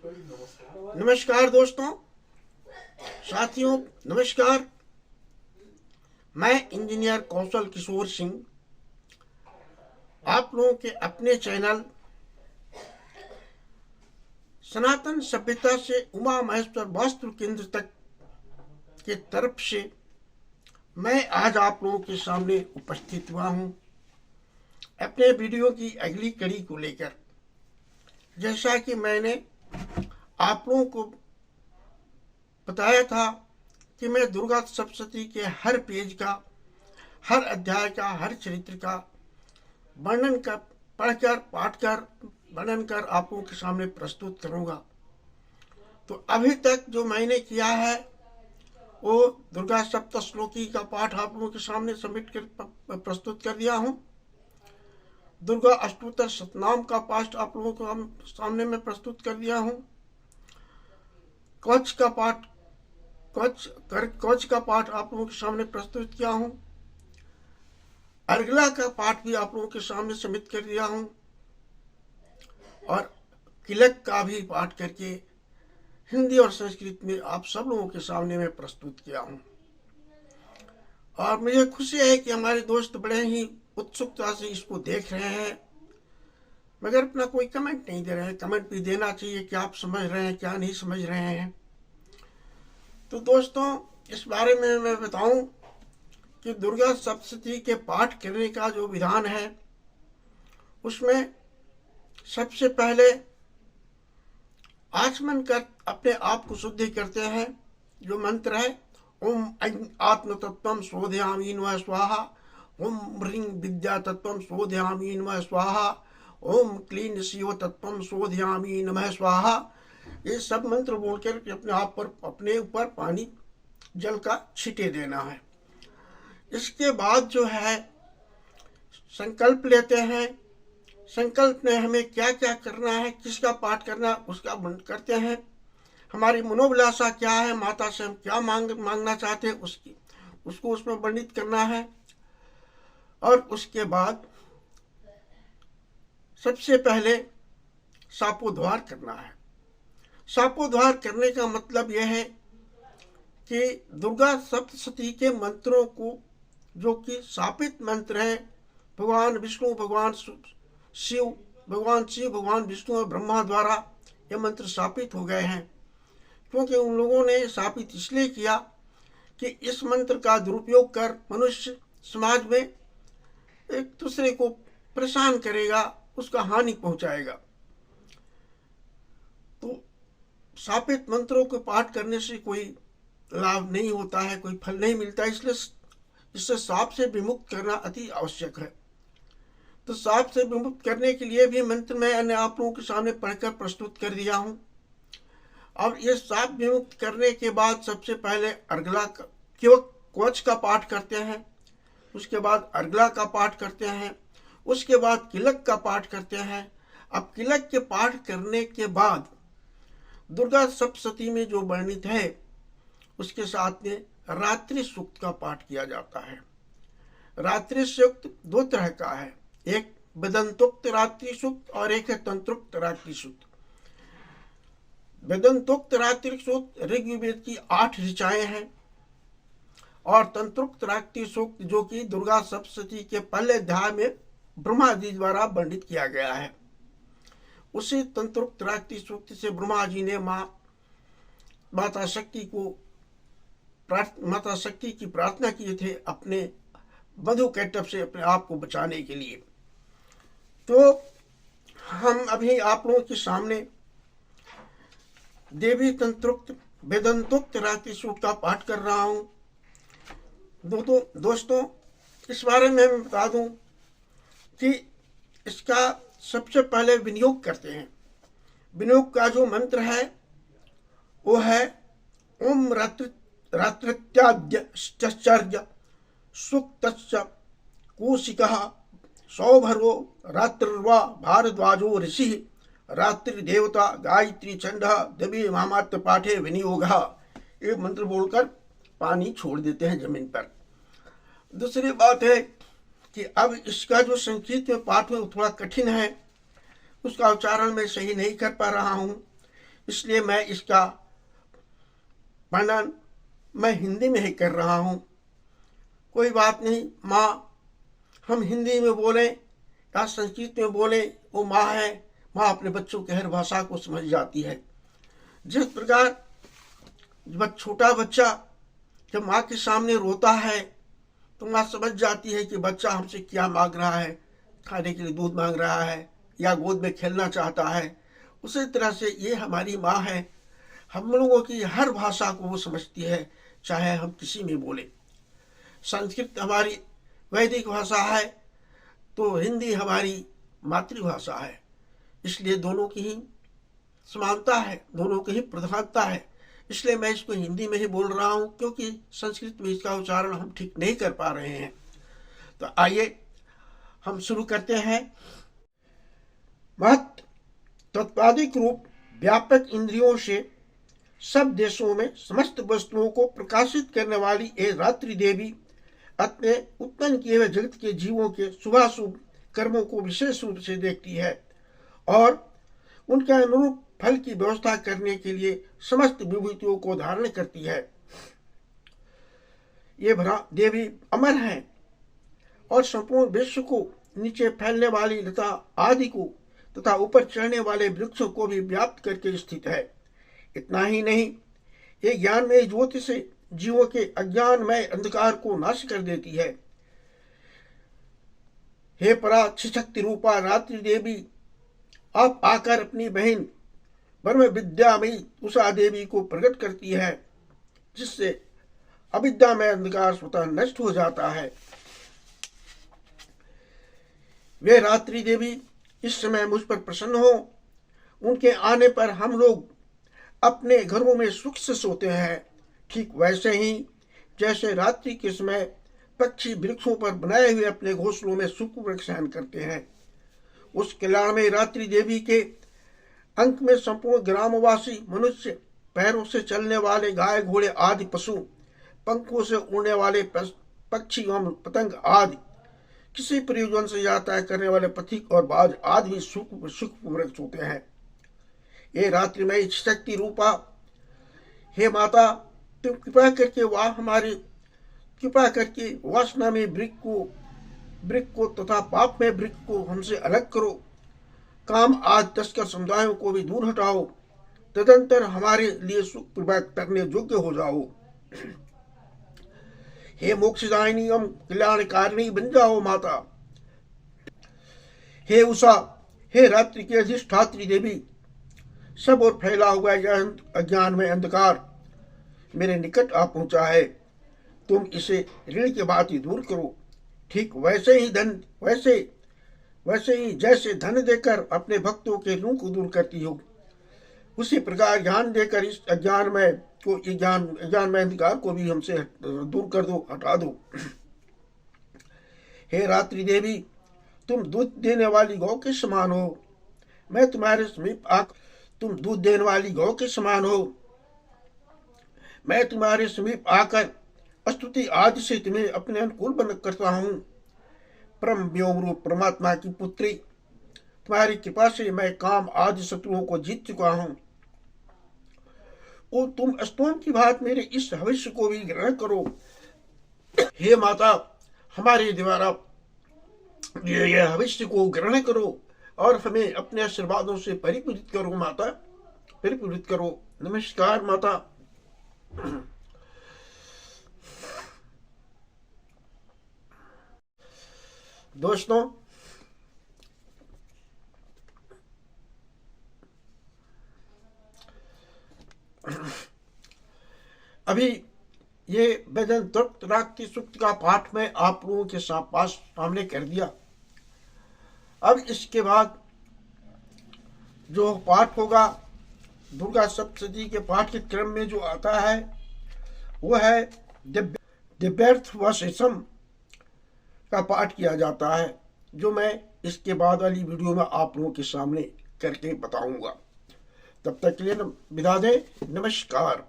नमस्कार दोस्तों, साथियों, नमस्कार। मैं इंजीनियर कौशल किशोर सिंह आप लोगों के अपने चैनल सनातन सभ्यता से उमा महेश्वर वास्तु केंद्र तक के तरफ से मैं आज आप लोगों के सामने उपस्थित हुआ हूं अपने वीडियो की अगली कड़ी को लेकर। जैसा कि मैंने आप लोगों को बताया था कि मैं दुर्गा सप्तशती के हर पेज का, हर अध्याय का, हर चरित्र का वर्णन कर, पढ़कर, पाठ कर, वर्णन कर आप लोगों के सामने प्रस्तुत करूंगा। तो अभी तक जो मैंने किया है वो दुर्गा सप्तश्लोकी का पाठ आप लोगों के सामने सबमिट कर प्रस्तुत कर दिया हूं। दुर्गा अष्टोत्तर शतनाम का पाठ आप लोगों को सामने में प्रस्तुत कर दिया हूं। कवच का पाठ आप लोगों के सामने प्रस्तुत किया हूं। अर्गला का पाठ भी आप लोगों के सामने सबमिट कर दिया हूं और किलक का भी पाठ करके हिंदी और संस्कृत में आप सब लोगों के सामने में प्रस्तुत किया हूं। और मुझे खुशी है कि हमारे दोस्त बड़े ही उत्सुकता से इसको देख रहे हैं, मगर अपना कोई कमेंट नहीं दे रहे हैं। कमेंट भी देना चाहिए कि आप समझ रहे हैं, क्या नहीं समझ रहे हैं। तो दोस्तों, इस बारे में मैं बताऊं कि दुर्गा सप्तशती के पाठ करने का जो विधान है उसमें सबसे पहले आचमन कर अपने आप को शुद्धि करते हैं। जो मंत्र है ओम आत्म तत्वम शोधयामी नमः स्वाहा, ओम ह्रीं विद्या तत्वम शोधयामी नमः स्वाहा, ओम क्लीन शिव तत्वम शोधयामी नमः स्वाहा। ये सब मंत्र बोलकर अपने आप पर, अपने ऊपर पानी जल का छींटे देना है। इसके बाद जो है संकल्प लेते हैं। संकल्प में हमें क्या क्या करना है, किसका पाठ करना है, उसका करते हैं। हमारी मनोभिलाषा क्या है, माता से हम क्या मांगना चाहते हैं, उसको उसमें वर्णित करना है। और उसके बाद सबसे पहले शापोद्वार करना है। शापोद्वार करने का मतलब यह है कि दुर्गा सप्तशती के मंत्रों को, जो कि शापित मंत्र है, भगवान विष्णु, भगवान शिव, भगवान विष्णु और ब्रह्मा द्वारा ये मंत्र शापित हो गए हैं। क्योंकि उन लोगों ने शापित इसलिए किया कि इस मंत्र का दुरुपयोग कर मनुष्य समाज में एक दूसरे को परेशान करेगा, उसका हानि पहुंचाएगा। तो शापित मंत्रों को पाठ करने से कोई लाभ नहीं होता है, कोई फल नहीं मिलता, इसलिए इससे शाप से विमुक्त करना अति आवश्यक है। तो शाप से विमुक्त करने के लिए भी मंत्र मैं आप लोगों के सामने पढ़कर प्रस्तुत कर दिया हूं। और ये शाप विमुक्त करने के बाद सबसे पहले अर्गला कवच का पाठ करते हैं, उसके बाद अर्गला का पाठ करते हैं, उसके बाद किलक का पाठ करते हैं। अब किलक के पाठ करने के बाद दुर्गा सप्तशती में जो वर्णित है उसके साथ में रात्रि सूक्त का पाठ किया जाता है। रात्रि सूक्त दो तरह का है, एक वेदंतोक्त रात्रि सूक्त और एक है तंत्रोक्त रात्रि सूक्त। वेदंतोक्त रात्रि सूक्त ऋग्वेद की 8 ऋचाएं हैं और तंत्रोक्त रात्रि सूक्त जो कि दुर्गा सप्तशती के पहले अध्याय में ब्रह्मा जी द्वारा वर्णित किया गया है। उसी तंत्रोक्त रात्रि सूक्त से ब्रह्मा जी ने माता शक्ति की प्रार्थना किए थे अपने मधु कैटभ से अपने आप को बचाने के लिए। तो हम अभी आप लोगों के सामने देवी तंत्रोक्त वेदंतोक्त रात्रि सूक्त का पाठ कर रहा हूं। दोस्तों, इस बारे में मैं बता दूं कि इसका सबसे पहले विनियोग करते हैं। विनियोग का जो मंत्र है वो है ओम रात्रित्याद्य सुक्तस्य कौशिकः सौभर्वो रात्रिर्वा भारद्वाजो ऋषि रात्रिदेवता गायत्री छंदः देवी महामात्र पाठे विनियोगः। ये मंत्र बोलकर पानी छोड़ देते हैं जमीन पर। दूसरी बात है कि अब इसका जो संस्कृत में पाठ है वो थोड़ा कठिन है, उसका उच्चारण मैं सही नहीं कर पा रहा हूँ, इसलिए मैं इसका वर्णन मैं हिंदी में ही कर रहा हूँ। कोई बात नहीं माँ, हम हिंदी में बोलें या संस्कृत में बोलें, वो माँ है। माँ अपने बच्चों की हर भाषा को समझ जाती है। जिस प्रकार जब छोटा बच्चा जब माँ के सामने रोता है तो माँ समझ जाती है कि बच्चा हमसे क्या मांग रहा है, खाने के लिए दूध मांग रहा है या गोद में खेलना चाहता है। उसी तरह से ये हमारी माँ है। हम लोगों की हर भाषा को वो समझती है, चाहे हम किसी में बोले। संस्कृत हमारी वैदिक भाषा है तो हिंदी हमारी मातृभाषा है, इसलिए दोनों की ही समानता है, दोनों की ही प्रधानता है। इसलिए मैं इसको हिंदी में ही बोल रहा हूँ, क्योंकि संस्कृत में इसका उच्चारण हम ठीक नहीं कर पा रहे हैं। तो आइए हम शुरू करते हैं। महत् तत्वादिक रूप व्यापक इंद्रियों से सब देशों में समस्त वस्तुओं को प्रकाशित करने वाली ये रात्रि देवी अपने उत्पन्न किए हुए जगत के जीवों के शुभाशुभ कर्मों को विशेष रूप से देखती है और उनके अनुरूप फल की व्यवस्था करने के लिए समस्त विभूतियों को धारण करती है। ये देवी अमर है और संपूर्ण विश्व को, नीचे फैलने वाली लता आदि को तथा ऊपर चढ़ने वाले वृक्षों को भी व्याप्त करके स्थित है। इतना ही नहीं, ये ज्ञानमय ज्योति से जीवों के अज्ञानमय अंधकार को नाश कर देती है। हे परा शक्ति रूपा रात्रि देवी, आप आकर अपनी बहन ब्रह्म विद्यामयी उषा देवी को प्रकट करती है, जिससे अविद्या में अंधकार स्वतः नष्ट हो जाता है। वे रात्रि देवी इस समय मुझ पर प्रसन्न हो। उनके आने पर हम लोग अपने घरों में सुख से सोते हैं। ठीक वैसे ही जैसे रात्रि के समय पक्षी वृक्षों पर बनाए हुए अपने घोंसलों में सुखपूर्वक शयन करते हैं, उस कल्याण में रात्रि देवी के अंक में संपूर्ण ग्रामवासी मनुष्य, पैरों से चलने वाले गाय घोड़े आदि पशु, पंखों से उड़ने वाले पक्षी एवं पतंग आदि, किसी प्रयोजन से यात्रा करने वाले पथिक और बाज आदि भी सुखपूर्वक सोते हैं। ये रात्रिमय शक्ति रूपा हे माता, तुम कृपा करके वासना में वृक्ष को तथा पाप में वृक्ष को हमसे अलग करो। काम आदि तस्कर समुदायों को भी दूर हटाओ, तदंतर हमारे लिए सुख प्रभात करने योग्य हो जाओ। हे मोक्षदायिनी एवं कल्याणकारिणी बन जाओ माता। हे उषा, हे रात्रि की अधिष्ठात्री देवी, सब और फैला हुआ यह अज्ञान में अंधकार मेरे निकट आ पहुंचा है, तुम इसे ऋण के भांति दूर करो। ठीक वैसे ही जैसे धन देकर अपने भक्तों के ऋण को दूर करती हो, उसी प्रकार ज्ञान देकर इस अज्ञान में अंधकार को भी हमसे दूर कर दो, हटा दो। हे रात्रि देवी, तुम दूध देने वाली गौ के समान हो। मैं तुम्हारे समीप तुम दूध देने वाली गौ के समान हो। मैं तुम्हारे समीप आकर स्तुति आदि से तुम्हें अपने अनुकूल बन करता हूँ। परम व्योम रूप परमात्मा की पुत्री, तुम्हारी कृपा से मैं काम आदि शत्रुओं को जीत चुका हूँ। और तुम स्तोम की बात मेरे इस भविष्य को भी ग्रहण करो। हे माता, हमारे द्वारा ये भविष्य को ग्रहण करो और हमें अपने आशीर्वादों से परिपूरित करो माता, परिपूरित करो। नमस्कार माता। दोस्तों, अभी ये वेदांत रात्रि सूक्त का पाठ में आप लोगों के सामने कर दिया। अब इसके बाद जो पाठ होगा दुर्गा सप्तशती के पाठ के क्रम में जो आता है वो है दिव्यर्थवशेषम का पाठ किया जाता है, जो मैं इसके बाद वाली वीडियो में आप लोगों के सामने करके बताऊंगा। तब तक के लिए विदा दें। नमस्कार।